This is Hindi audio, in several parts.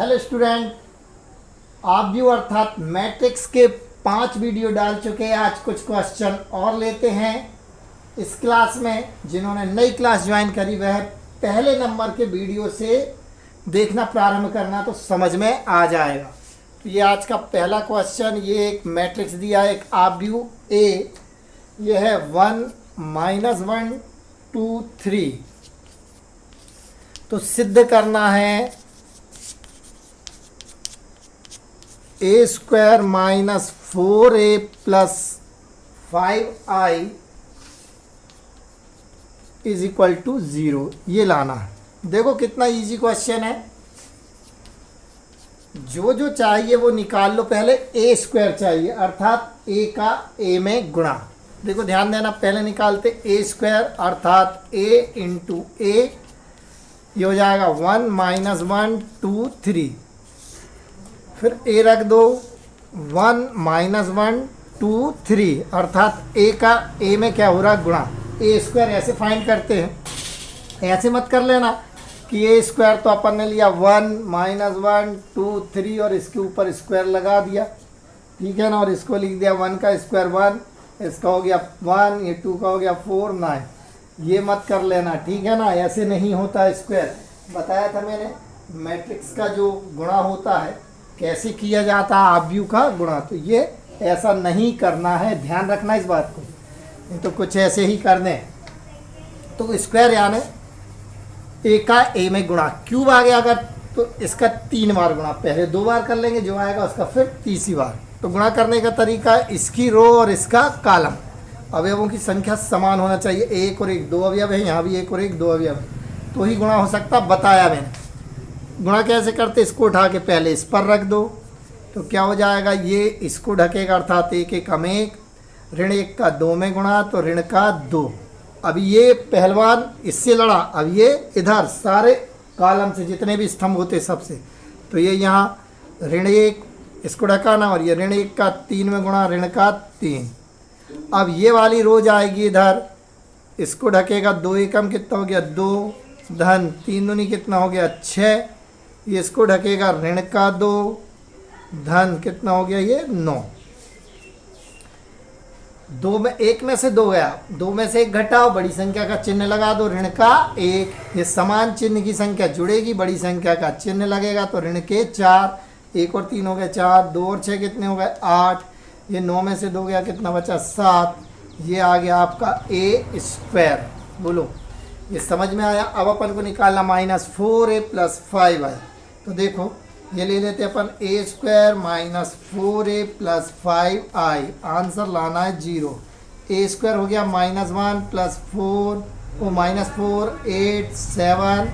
हेलो स्टूडेंट, आप भी अर्थात मैट्रिक्स के 5 वीडियो डाल चुके हैं। आज कुछ क्वेश्चन और लेते हैं इस क्लास में। जिन्होंने नई क्लास ज्वाइन करी वह पहले नंबर के वीडियो से देखना प्रारंभ करना तो समझ में आ जाएगा। तो ये आज का पहला क्वेश्चन, ये एक मैट्रिक्स दिया है, एक आव्यूह ए, ये है 1 -1 2 3। तो सिद्ध करना है a² - 4a + 5i = 0। ये लाना है। देखो कितना इजी क्वेश्चन है। जो जो चाहिए वो निकाल लो। पहले a² चाहिए, अर्थात a का a में गुणा। देखो ध्यान देना, पहले निकालते a² अर्थात a × a, ये हो जाएगा 1 - 1 2 3। फिर a रख दो, 1 - 1 2 3 अर्थात a का a में क्या हो रहा है, गुणा। a² ऐसे फाइंड करते हैं, ऐसे मत कर लेना कि a² तो अपन ने लिया 1 - 1 2 3 और इसके ऊपर स्क्वायर लगा दिया, ठीक है ना। और इसको लिख दिया 1 का स्क्वायर 1, इसका हो गया 1, ये 2 का हो गया 4 9। ये मत कर लेना, ठीक है ना। ऐसे नहीं होता स्क्वायर। बताया था मैंने मैट्रिक्स का जो गुणा होता है कैसे किया जाता है, आव्यूह का गुणा। तो ये ऐसा नहीं करना है, ध्यान रखना इस बात को, नहीं तो कुछ ऐसे ही कर दें। तो स्क्वायर यानी a का a में गुणा। क्यूब आ गया अगर तो इसका 3 बार गुणा, पहले 2 बार कर लेंगे, जो आएगा उसका फिर तीसरी बार। तो गुणा करने का तरीका, इसकी रो और इसका कॉलम, अवयवों की संख्या समान होना चाहिए। 1 और 1 2 अवयव है, यहाँ भी 1 और 1 2 अवयव है, तो ही गुणा हो सकता। बताया मैंने गुणा कैसे करते। इसको उठा के पहले इस पर रख दो, तो क्या हो जाएगा, ये इसको ढकेगा अर्थात 1 1 = 1, ऋण 1 का 2 में गुणा तो ऋण का 2। अब ये पहलवान इससे लड़ा, अब ये इधर सारे कॉलम से जितने भी स्तंभ होते सबसे, तो ये यहाँ ऋण 1 इसको ढकाना और ये ऋण 1 का 3 में गुणा ऋण का 3। अब ये वाली रो जाएगी इधर, इसको ढकेगा 2 एकम कितना हो गया 2, धन 3 दूनी कितना हो गया 6, ये इसको ढकेगा ऋण का 2, धन कितना हो गया ये 9। 2 में 1 में से 2 गया, 2 में से 1 घटाओ, बड़ी संख्या का चिन्ह लगा दो, ऋण का 1। ये समान चिन्ह की संख्या जुड़ेगी, बड़ी संख्या का चिन्ह लगेगा तो ऋण के 4। 1 और 3 हो गए 4, 2 और 6 कितने हो गए 8, ये 9 में से 2 गया, कितना बचा 7। ये आ गया आपका a²। बोलो ये समझ में आया। अब अपन को निकालना -4a + 5i। तो देखो ये ले लेते अपन a² - 4a + 5i, आंसर लाना है 0। a² हो गया -1 + 4 -4 8 7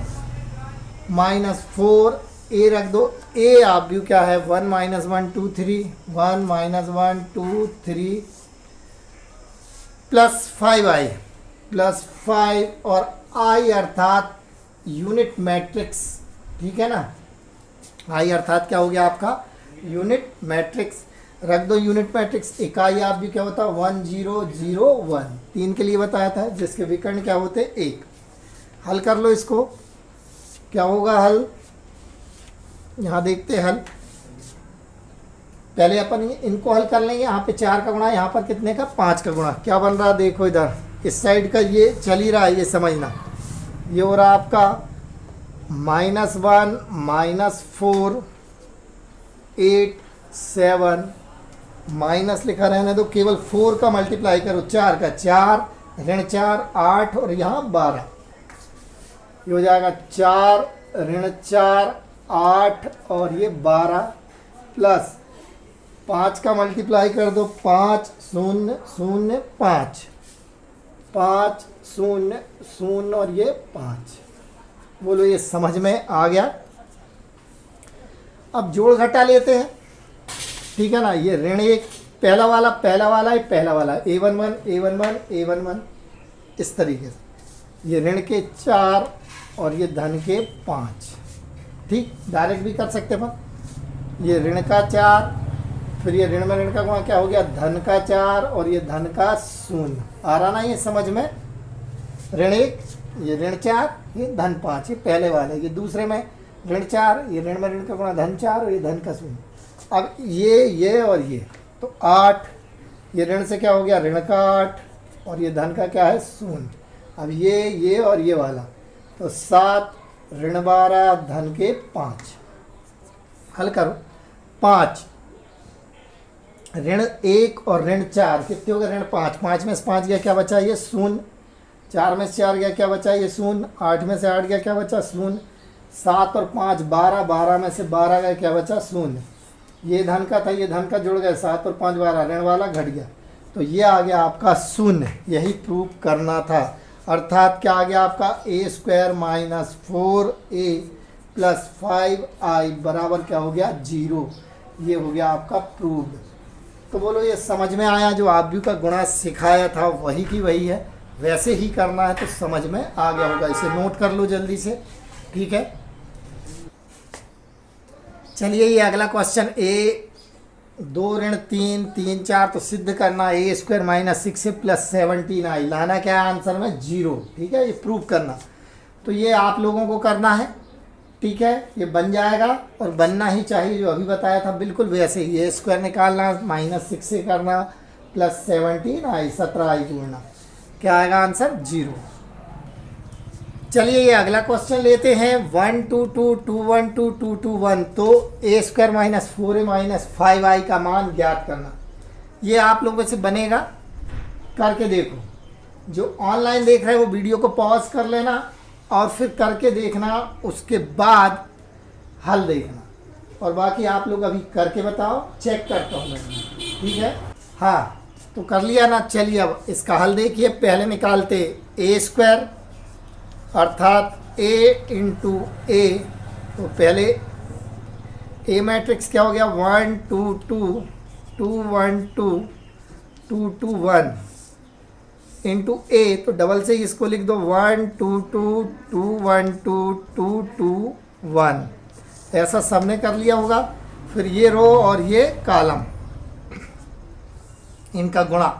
-4, a रख दो। a आव्यूह क्या है 1 - 1 2 3, 1 - 1 2 3 + 5i + 5 और i अर्थात यूनिट मैट्रिक्स, ठीक है ना। i अर्थात क्या हो गया आपका यूनिट मैट्रिक्स। रख दो यूनिट मैट्रिक्स। इकाई आव्यूह क्या होता है 1 0 0 1, 3 के लिए बताया था, जिसके विकर्ण क्या होते 1। हल कर लो इसको, क्या होगा हल, यहाँ देखते हैं हल। पहले अपन इनको हल कर लेंगे। यहाँ पे 4 का गुणा, यहाँ पर कितने का 5 का गुणा। क्या बन रहा देखो इधर इस साइड का, ये चल ही रहा है, ये समझना। ये हो रहा आपका -1 -4 8 7, माइनस लिखा रहने दो, केवल 4 का मल्टीप्लाई करो, 4 का 4 ऋण 4 8 और यहाँ 12। ये हो जाएगा 4 ऋण 4 8 और ये 12 प्लस 5 का मल्टीप्लाई कर दो, 5 0 0 5 5 0 0 और ये 5। बोलो ये समझ में आ गया। अब जोड़ घटा लेते हैं, ठीक है ना। ये ऋण 1 पहला वाला a11 a11 a11 इस तरीके से, ये ऋण के 4 और ये धन के 5, ठीक। डायरेक्ट भी कर सकते अपन। ये ऋण का 4, फिर ये ऋण में ऋण का गुणा क्या हो गया धन का 4 और ये धन का 0। आ रहा ना ये समझ में। ऋण 1 ये ऋण 4 ये धन 5, ये पहले वाले। ये दूसरे में ऋण 4, ये ऋण में ऋण का गुणा धन 4 और ये धन का 0। अब ये और ये तो 8, ये ऋण से क्या हो गया ऋण का 8 और ये धन का क्या है 0। अब ये और ये वाला तो 7 ऋण 12 धन के 5। हल करो 5 ऋण 1 और ऋण 4 कितने हो गए ऋण 5, 5 में से 5 गया क्या बचा ये 0, 4 में से 4 गया क्या बचा ये 0, 8 में से 8 गया क्या बचा 0, 7 और 5 12, 12 में से 12 गया क्या बचा 0। ये धन का था ये धन का जुड़ गया 7 और 5 12, ऋण वाला घट गया तो ये आ गया आपका 0। यही प्रूव करना था। अर्थात क्या आ गया आपका a² minus 4a plus 5i बराबर क्या हो गया 0। ये हो गया आपका प्रूव्ड। तो बोलो ये समझ में आया, जो आव्यूह का गुणा सिखाया था वही की वही है, वैसे ही करना है तो समझ में आ गया होगा। इसे नोट कर लो जल्दी से, ठीक है। चलिए ये अगला क्वेश्चन a 2 ऋण 3 3 4 तो सिद्ध करना a² माइनस 6 प्लस 17i, लाना क्या है आंसर में 0, ठीक है। ये प्रूव करना तो ये आप लोगों को करना है, ठीक है। ये बन जाएगा और बनना ही चाहिए, जो अभी बताया था बिल्कुल वैसे ही। a² निकालना माइनस 6 से करना प्लस 17i 17i जोड़ना, क्या आएगा आंसर 0। चलिए ये अगला क्वेश्चन लेते हैं 1 2 2 2 1 2 2 2 1 तो a² minus 4a minus 5i का मान ज्ञात करना। ये आप लोगों से बनेगा, करके देखो। जो ऑनलाइन देख रहे हैं वो वीडियो को पॉज कर लेना और फिर करके देखना, उसके बाद हल देखना। और बाकी आप लोग अभी करके बताओ, चेक करता हूँ मैं, ठीक है। हाँ तो कर लिया ना। चलिए अब इसका हल देखिए। पहले निकालते a² अर्थात a इंटू a, तो पहले a मैट्रिक्स क्या हो गया 1 2 2 2 1 2 2 2 1 इंटू a, तो डबल से इसको लिख दो 1 2 2 2 1 2 2 2 1। ऐसा सबने कर लिया होगा। फिर ये रो और ये कॉलम, इनका गुणा,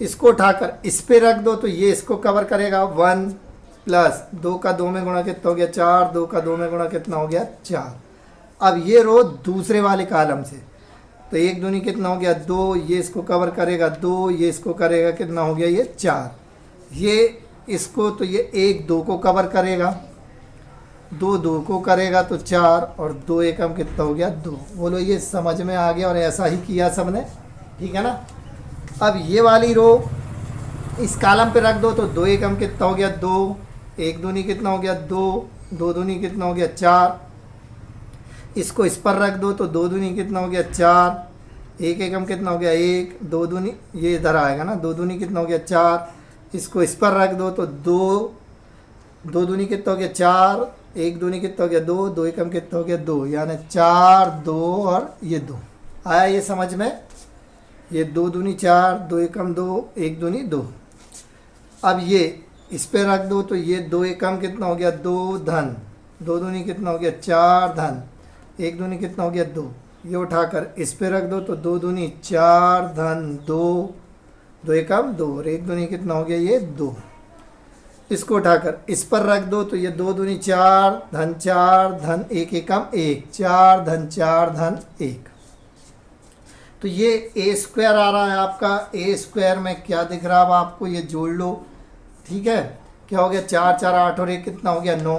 इसको उठाकर इस पे रख दो तो ये इसको कवर करेगा 1 प्लस 2 का 2 में गुणा कितना हो गया 4, 2 का 2 में गुणा कितना हो गया 4। अब ये रो दूसरे वाले कॉलम से तो 1 दूनी कितना हो गया 2, ये इसको कवर करेगा 2, ये इसको करेगा कितना हो गया ये 4, ये इसको तो ये 1 2 को कवर करेगा, 2 2 को करेगा तो 4 और 2 एकम कितना हो गया 2। बोलो ये समझ में आ गया और ऐसा ही किया सबने, ठीक है ना। अब ये वाली रो इस कॉलम पे रख दो तो 2 एकम कितना हो गया 2, 1 दूनी कितना हो गया 2, 2 दूनी कितना हो गया 4, इसको इस पर रख दो तो 2 दूनी कितना हो गया 4, 1 एकम कितना हो गया 1, 2 दूनी ये इधर आएगा ना, 2 दूनी कितना हो गया 4, इसको इस पर रख दो तो 2 दूनी कितना हो गया 4, 1 दूनी कितना हो गया 2, 2 एकम कितना हो गया 2, यानी 4 2 और ये 2 आया ये समझ में। ये 2 दूनी 4, 2 एकम 2, 1 दूनी 2। अब ये इस पे रख दो तो ये 2 एकम कितना हो गया 2 धन, 2 दूनी कितना हो गया 4 धन, 1 दूनी कितना हो गया 2, ये उठाकर इस पे रख दो तो 2 दूनी 4 धन 2, 2 एकम 2 और 1 दूनी कितना हो गया ये 2, इसको उठाकर इस पर रख दो तो ये 2 दूनी 4 धन 1 एकम 1, 4 धन 1। तो ये a² आ रहा है आपका। a² में क्या दिख रहा है अब आपको, ये जोड़ लो, ठीक है। क्या हो गया 4 4 8 और 1 कितना हो गया 9,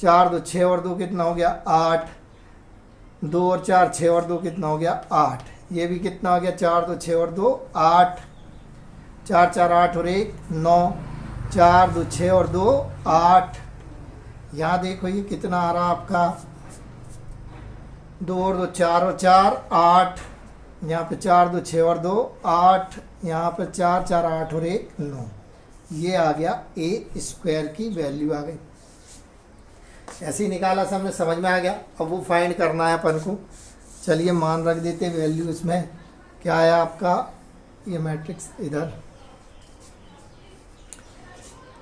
4 2 6 और 2 कितना हो गया 8, 2 और 4 6 और 2 कितना हो गया 8, ये भी कितना हो गया 4 2 6 और 2 8, 4 4 8 और 1 9, 4 2 6 और 2 8। यहाँ देखो ये कितना आ रहा आपका 2 और 2 4 और 4 8, यहाँ पे 4 2 6 और 2 8, यहाँ पे 4 4 8 और 1 9। ये आ गया a² की वैल्यू आ गई। ऐसे ही निकाला सबने, समझ में आ गया। अब वो फाइंड करना है अपन को। चलिए मान रख देते वैल्यू इसमें क्या है आपका, ये मैट्रिक्स इधर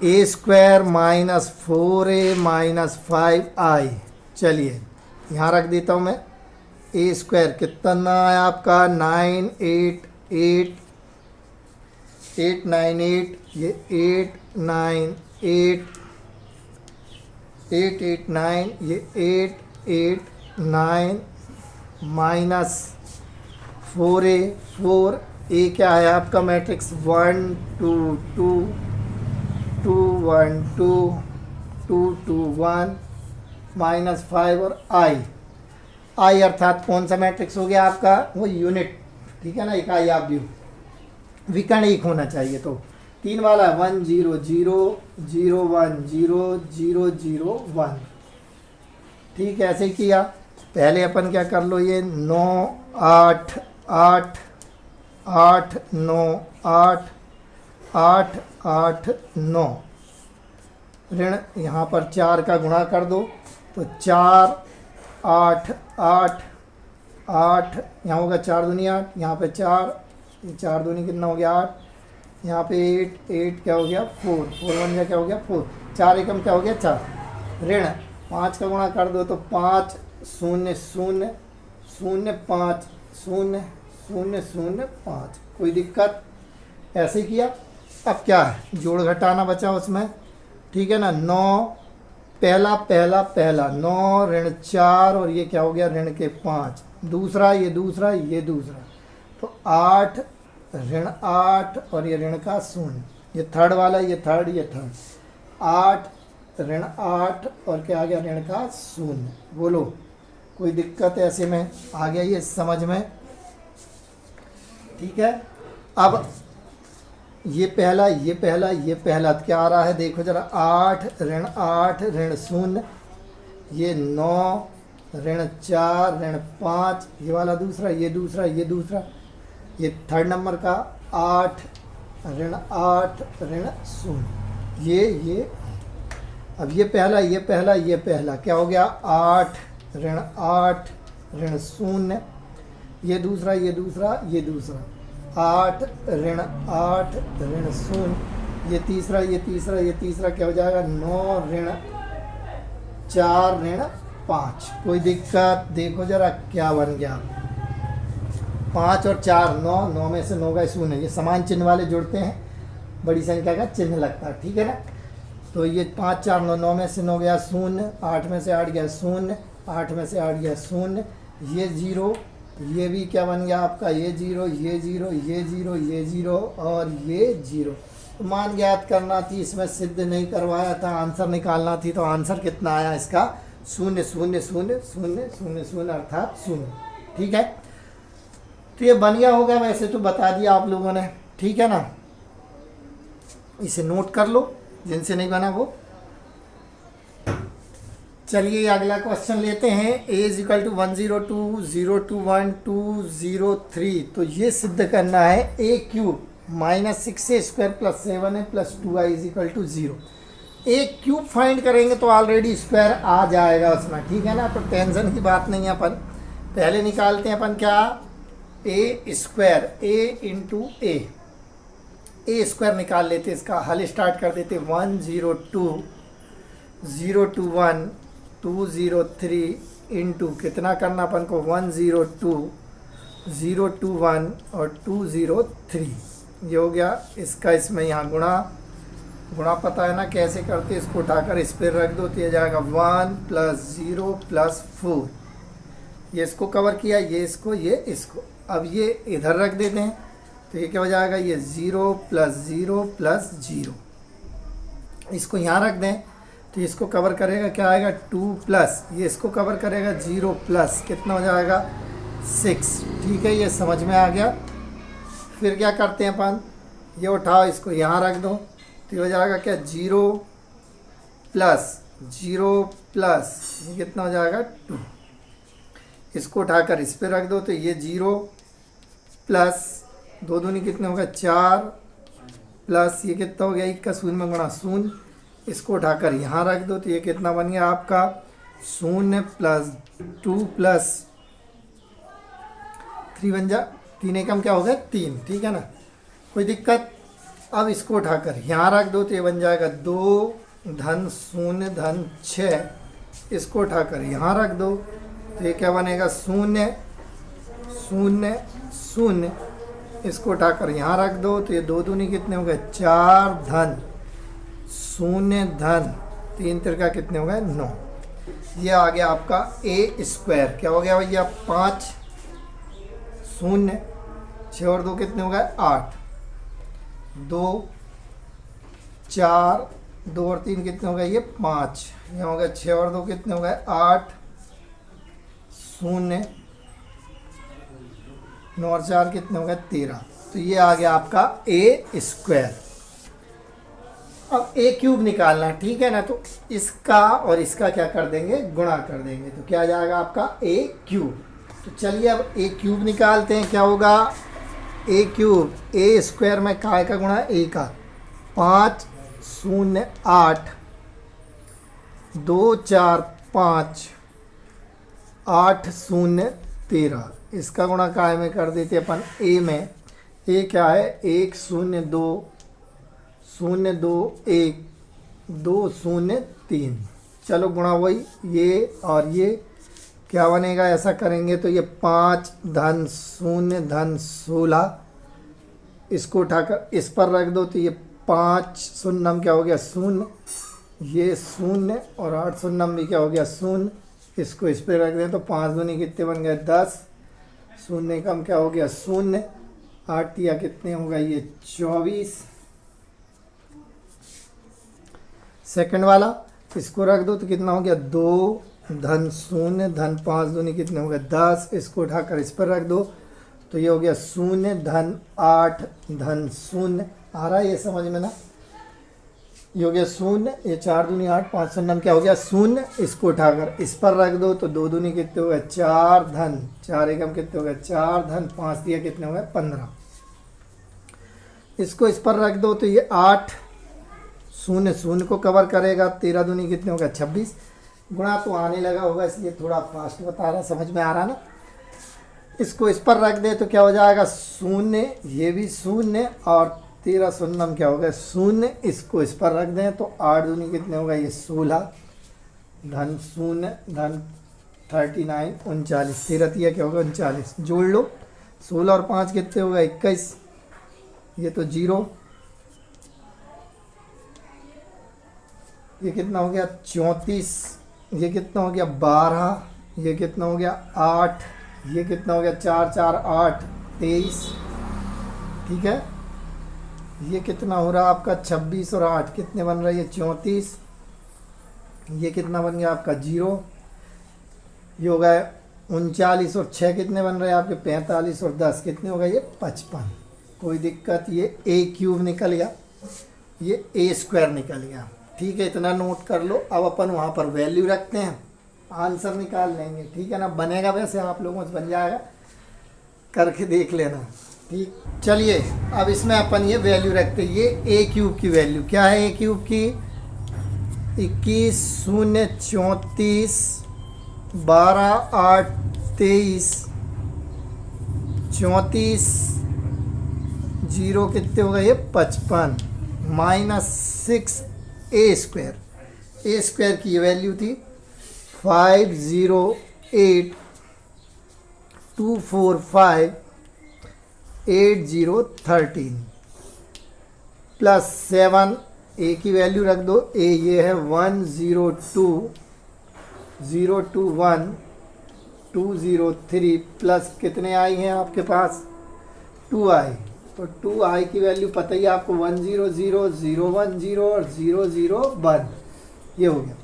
a² minus 4a minus 5i। चलिए यहाँ रख देता हूँ मैं। a² कितना है आपका 9 8 8 8 9 8, ये 8 9 8 8 8 9, ये 8 8 9 माइनस 4a 4a क्या है आपका मैट्रिक्स 1 2 2 2 1 2 2 2 1 माइनस 5 और आई अर्थात कौन सा मैट्रिक्स हो गया आपका, वो यूनिट, ठीक है ना, इकाई आप भी विकर्ण एक होना चाहिए। तो 3 वाला 1 0 0 0 1 0 0 0 1, ठीक है। ऐसे ही किया। पहले अपन क्या कर लो, ये 9 8 8 8 9 8 8 8 9 ऋण यहाँ पर 4 का गुणा कर दो तो 4 8 8 8, यहाँ होगा 4 दूनी 8, यहाँ पे 4, ये 4 दूनी कितना हो गया 8, यहाँ पे 8 8 क्या हो गया 4 4 1 क्या हो गया 4, 4 एकम क्या हो गया 4। ऋण 5 का गुणा कर दो तो 5 0 0 0 5 0 0 0 5, कोई दिक्कत। ऐसे किया। अब क्या है, जोड़ घटाना बचा उसमें, ठीक है ना। 9 पहला पहला पहला 9 ऋण 4 और ये क्या हो गया ऋण के 5, दूसरा ये दूसरा ये दूसरा, तो 8 ऋण 8 और ये ऋण का 0, ये थर्ड वाला ये थर्ड ये थर्ड, 8 ऋण 8 और क्या आ गया ऋण का 0। बोलो कोई दिक्कत ऐसे में आ गया ये समझ में, ठीक है। अब ये पहला ये पहला ये पहला क्या आ रहा है देखो जरा, 8 ऋण 8 ऋण 0, ये 9 ऋण 4 ऋण 5, ये वाला दूसरा ये दूसरा ये दूसरा, ये थर्ड नंबर का 8 ऋण 8 ऋण 0, ये अब ये पहला ये पहला ये पहला क्या हो गया 8 ऋण 8 ऋण 0, ये दूसरा ये दूसरा ये दूसरा, 8 ऋण 8 ऋण 0, ये तीसरा ये तीसरा ये तीसरा क्या हो जाएगा 9 ऋण 4 ऋण 5, कोई दिक्कत। देखो जरा क्या बन गया, 5 और 4 9, 9 में से 9 का 0, ये समान चिन्ह वाले जुड़ते हैं, बड़ी संख्या का चिन्ह लगता है, ठीक है ना। तो ये 5 4 9, 9 में से 9 गया 0, 8 में से 8 गया 0, 8 में से 8 गया 0, ये 0, ये भी क्या बन गया आपका ये 0 ये 0 ये 0 ये 0 और ये 0। तो मान ज्ञात करना थी, इसमें सिद्ध नहीं करवाया था, आंसर निकालना थी, तो आंसर कितना आया इसका 0 0 0 0 0 0 अर्थात 0, ठीक है। तो ये बन गया होगा, वैसे तो बता दिया आप लोगों ने, ठीक है ना। इसे नोट कर लो जिनसे नहीं बना वो। चलिए अगला क्वेश्चन लेते हैं। a इक्वल टू 102 021 203, तो ये सिद्ध करना है a cube minus 6a square plus 7a plus 2i is equal to 0। a cube find करेंगे तो ऑलरेडी स्क्वायर आ जाएगा उसमें, ठीक है ना, तो टेंशन की बात नहीं है। अपन पहले निकालते हैं अपन क्या a square a into a square निकाल लेते, इसका हल स्टार्ट कर देते 102 021 203 इंटू कितना करना अपन को 102 021 और 203, ये हो गया इसका, इसमें यहाँ गुणा पता है ना कैसे करते, इसको उठाकर इस पर रख दो तो ये जाएगा 1 + 0 + 4, ये इसको कवर किया, ये इसको ये इसको, अब ये इधर रख देते हैं तो ये क्या हो जाएगा ये 0 + 0 + 0, इसको यहाँ रख दें तो इसको कवर करेगा क्या आएगा 2 प्लस, ये इसको कवर करेगा 0 प्लस कितना हो जाएगा 6, ठीक है, ये समझ में आ गया। फिर क्या करते हैं अपन, ये उठाओ इसको यहाँ रख दो तो ये हो जाएगा क्या 0 + 0 + ये कितना हो जाएगा 2, इसको उठाकर इस पर रख दो तो ये 0 प्लस 2 दूनी कितने होगा 4 प्लस ये कितना हो गया 1 का 0 में गुणा 0, इसको उठाकर यहाँ रख दो तो ये कितना बन गया आपका 0 + 2 + 3 बन जा 3 एकम क्या हो गया 3, ठीक है ना, कोई दिक्कत। अब इसको उठाकर यहाँ रख दो तो ये बन जाएगा 2 धन 0 धन 6, इसको उठाकर यहाँ रख दो तो ये क्या बनेगा 0 0 0, इसको उठाकर यहाँ रख दो तो ये 2 दूनी कितने हो गए 4 धन 0 धन 3 त्रिका कितने हो गए 9। ये आ गया आपका ए स्क्वायर। क्या हो गया भैया 5 0 6 और 2 कितने हो गए 8 2 4 2 और 3 कितने हो गए ये 5। यहाँ हो गया 6 और 2 कितने हो गए 8 0 9 और 4 कितने हो गए 13। तो ये आ गया आपका ए स्क्वायर। अब ए क्यूब निकालना है, ठीक है ना। तो इसका और इसका क्या कर देंगे गुणा कर देंगे, तो क्या आ जाएगा आपका ए क्यूब। तो चलिए अब ए क्यूब निकालते हैं। क्या होगा ए क्यूब ए स्क्वायर में काय का गुणा ए का 5 0 8 2 4 5 8 0 13। इसका गुणा काय में कर देते अपन ए में। ए क्या है 1 0 2 0 2 1 2 0 3। चलो गुणा वही ये और ये क्या बनेगा, ऐसा करेंगे तो ये 5 धन 0 धन 16। इसको उठाकर इस पर रख दो तो ये 5 शून्यम क्या हो गया 0, ये 0 और 8 शून्यम भी क्या हो गया 0। इसको इस पर रख दें तो 5 दूनी कितने बन गए 10, 0 कम क्या हो गया 0, 8 या कितने होगा ये 24। सेकंड वाला इसको रख दो तो कितना हो गया 2 धन 0 धन 5 दूनी कितने हो गए 10। इसको उठाकर इस पर रख दो तो ये हो गया 0 धन 8 धन 0। आ रहा है ये समझ में ना। ये हो गया 0, ये 4 दूनी 8 5 शून्य क्या हो गया 0। इसको उठाकर इस पर रख दो तो 2 दूनी कितने हो गए 4 धन 4 एकम कितने हो गए 4 धन 5 दिया कितने हो गए 15। इसको इस पर रख दो तो ये 8 0 0 को कवर करेगा, 13 दूनी कितने हो गए 26। गुणा तो आने लगा होगा इसलिए थोड़ा फास्ट बता रहा, समझ में आ रहा ना। इसको इस पर रख दे तो क्या हो जाएगा 0, ये भी 0 और 13 शून्यम क्या हो गया 0। इसको इस पर रख दें तो 8 दूनी कितने होगा ये 16 धन 0 धन 39 39। 13 तिया क्या होगा 39। जोड़ लो 16 और 5 कितने होगा 21, ये तो 0। ये कितना हो गया 34, ये कितना हो गया 12, ये कितना हो गया 8, ये कितना हो गया 4 4 8 23। ठीक है, ये कितना हो रहा आपका 26 और 8 कितने बन रहा है ये 34। ये कितना बन गया आपका 0। ये हो गया 39 और 6 कितने बन रहे हैं आपके 45 और 10 कितने हो गए ये 55। कोई दिक्कत, ये ए क्यूब निकल गया, ये ए स्क्वायर निकल गया। ठीक है, इतना नोट कर लो। अब अपन वहाँ पर वैल्यू रखते हैं, आंसर निकाल लेंगे। ठीक है ना, बनेगा वैसे आप लोगों से बन जाएगा, करके देख लेना। ठीक, चलिए अब इसमें अपन ये वैल्यू रखते हैं। ये ए क्यूब की वैल्यू क्या है ए क्यूब की 21 0 34 12 8 23 34 0 कितने हो गए ये 55 -6 ए स्क्वायर की वैल्यू थी 508 245 8013 प्लस 7। ए की वैल्यू रख दो, ए ये है 102 021 203 प्लस कितने आई हैं आपके पास 2 आई। तो 2 आई की वैल्यू पता ही आपको 100 010 और 001 ये हो गया।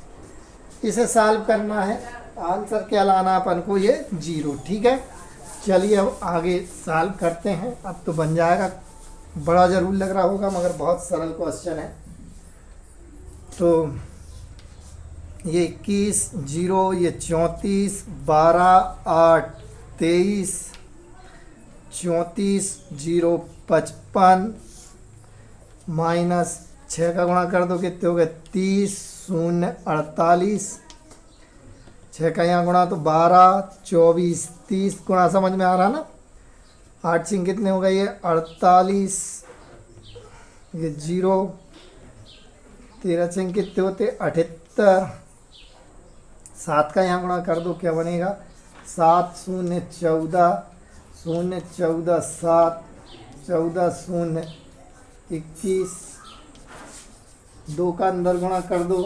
इसे सॉल्व करना है, आंसर क्या लाना अपन को ये 0। ठीक है, चलिए अब आगे सॉल्व करते हैं। अब तो बन जाएगा, बड़ा ज़रूर लग रहा होगा मगर बहुत सरल क्वेश्चन है। तो ये 21 0 ये 34 12 8 23 34 0 55 -6 का गुणा कर दो कितने हो गए 30 0 48। 6 का यहाँ गुणा तो 12 24 30 गुणा समझ में आ रहा ना। 8 सिंह कितने हो गए ये 48, ये 0। 13 सिंह कितने होते 78। 7 का यहाँ गुणा कर दो क्या बनेगा 7 0 14 0 14 7 14 0 21। 2 का अंदर गुणा कर दो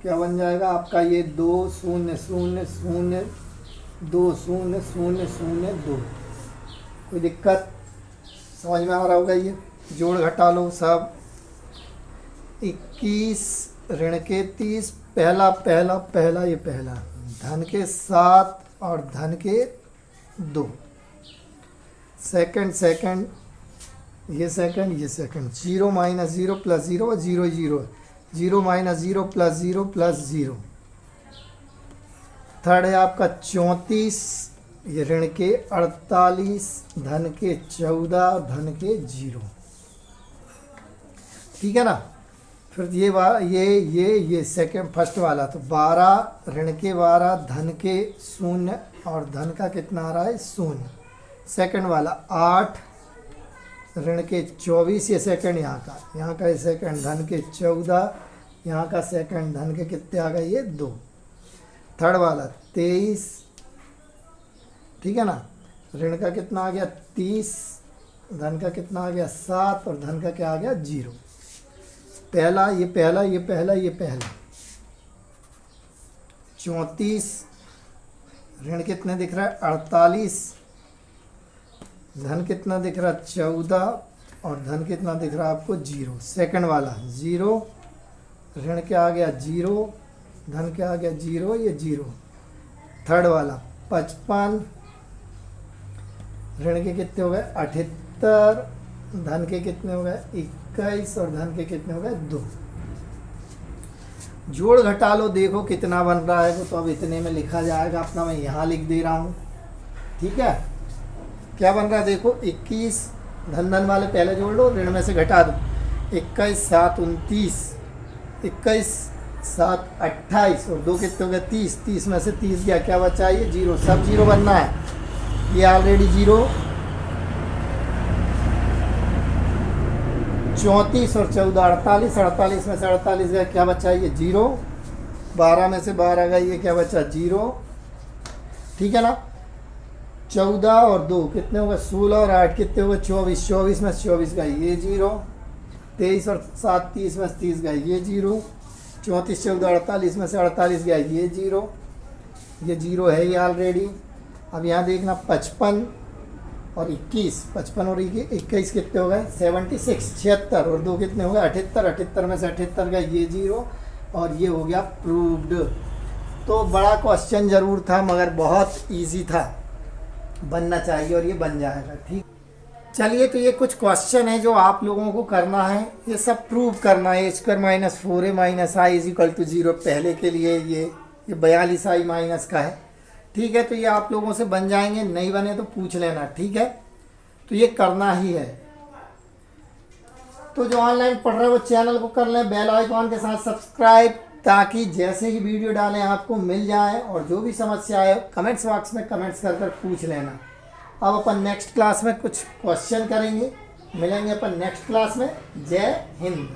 क्या बन जाएगा आपका ये 2 0 0 0 2 0 0 0 2। कोई दिक्कत समझ में आ रहा होगा। ये जोड़ घटा लो सब। 21 ऋण के 30, पहला पहला पहला ये पहला, धन के 7 और धन के 2, सेकंड सेकंड ये सेकंड ये second, 0 minus 0 plus 0 0 0, 0 minus 0 plus 0 plus 0। Third है आपका 34, ये ऋण के 48, धन के 14, धन के 0। ठीक है ना। फिर ये सेकंड फर्स्ट वाला तो 12 ऋण के 12, धन के 0 और धन का कितना आ रहा है 0। सेकंड वाला 8 ऋण के 24, ये सेकंड यहाँ का ये सेकंड, धन के 14, यहाँ का सेकंड, धन के कितने आ गए ये 2। थर्ड वाला 23, ठीक है ना, ऋण का कितना आ गया 30, धन का कितना आ गया 7 और धन का क्या आ गया 0। पहला ये पहला ये पहला ये पहला, 34 ऋण कितने दिख रहा है 48, धन कितना दिख रहा है 14 और धन कितना दिख रहा है आपको 0। सेकंड वाला 0, ऋण क्या आ गया 0, धन क्या आ गया 0, ये 0। थर्ड वाला 55, ऋण के कितने हो गए 78, धन के कितने हो गए 21 और धन के कितने हो गए 2। जोड़ घटा लो, देखो कितना बन रहा है। तो अब इतने में लिखा जाएगा अपना, मैं यहाँ लिख दे रहा हूँ। ठीक है, क्या बन रहा है देखो 21, धन धन वाले पहले जोड़ लो, ऋण में से घटा दो। 21 7 29, 21 7 28 और 2 कितने हो गए 30, 30 में से 30 गया, क्या बचा ये 0, सब 0 बनना है। ये ऑलरेडी 0, 34 और 14 48, 48 में से 48 गया, क्या बचा ये 0। 12 में से 12 गया, ये क्या बचा 0। ठीक है ना। 14 और 2 कितने हो गए 16 और 8 कितने हो गए 24, 24 में से 24 गया ये 0। 23 और 7 30 में से 30 गया ये 0। 34 14 48 में से 48 गया ये 0, ये 0 है ये ऑलरेडी। अब यहाँ देखना 55 और 21, 55 और 21 कितने हो गए 76, 76 और 2 कितने हो गए 78, 78 में से 78 गया ये 0 और ये हो गया प्रूव्ड। तो बड़ा क्वेश्चन ज़रूर था मगर बहुत इजी था, बनना चाहिए और ये बन जाएगा। ठीक, चलिए तो ये कुछ क्वेश्चन है जो आप लोगों को करना है, ये सब प्रूव करना है। a² - 4a - i = 0 पहले के लिए ये 42i माइनस का है। ठीक है, तो ये आप लोगों से बन जाएंगे, नहीं बने तो पूछ लेना। ठीक है, तो ये करना ही है। तो जो ऑनलाइन पढ़ रहे हैं वो चैनल को कर लें बेल आइकॉन के साथ सब्सक्राइब, ताकि जैसे ही वीडियो डालें आपको मिल जाए। और जो भी समस्या है कमेंट्स बॉक्स में कमेंट्स कर पूछ लेना। अब अपन नेक्स्ट क्लास में कुछ क्वेश्चन करेंगे, मिलेंगे अपन नेक्स्ट क्लास में। जय हिंद।